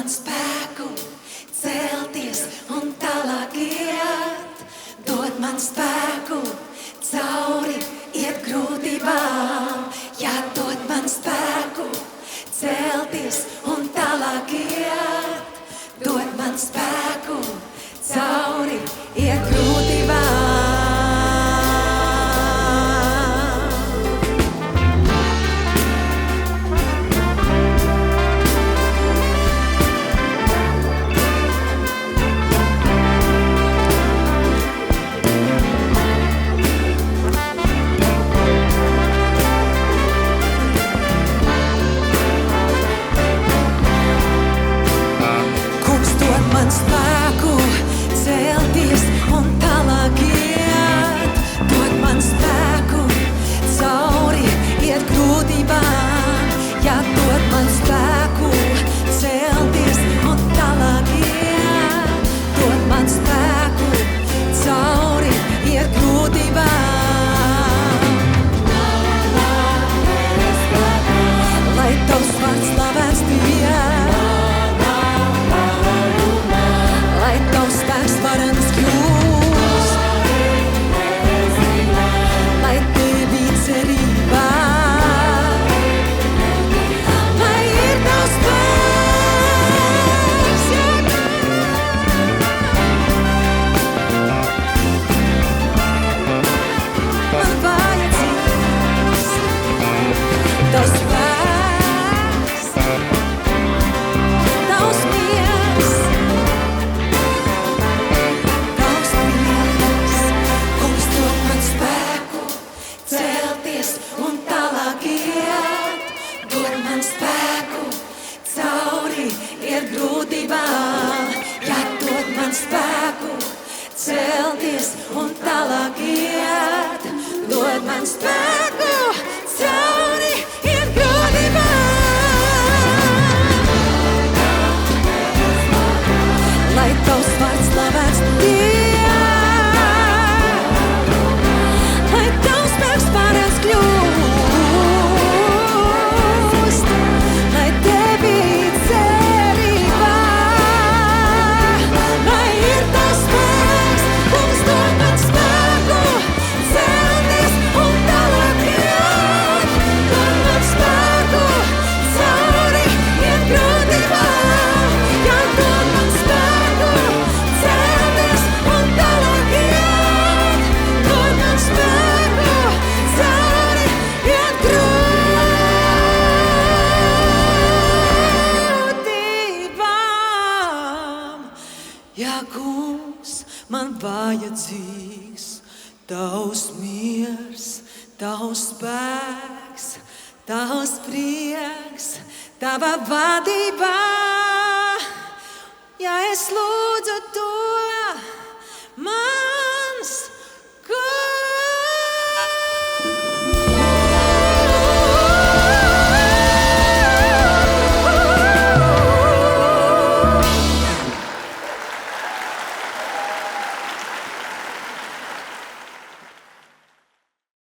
man spēku celties un tālāk iet, dod man spēku cauri iet grūtībām, jā, dod man spēku celties un tālāk iet, dod man spēku cauri iet grūtībām. Man spēku celties un tālāk iet, dod man spēku cauri iet grūtībām, jā, dod man spēku celties un tālāk iet, dod man spēku cauri iet grūtībām. Lai tavs vārds slavēts tiek, lai tavs spēks varens kļūst, lai tevī cerībā, lai ir tavs spēks, man vajadzīgs tavs spēks, tavs miers. Un tālāk iet, dod man spēku cauri iet grūtībām, jā, dod man spēku celties un tālāk iet, dod man spēku cauri iet grūtībām. Lai tavs vārds slavēts tiek, lai tavs spēks varens kļūst, lai tevī cerībā, lai ir tavs spēks, kungs, dod man spēku celties un tālāk iet, dod man spēku cauri iet grūtībām, jā, dod man spēku celties un tālāk iet, dod man spēku cauri iet grūtībām. Jā, kungs, man vajadzīgs tavs miers, tavs spēks, tavs prieks, tava vadībā. Ja es lūdzu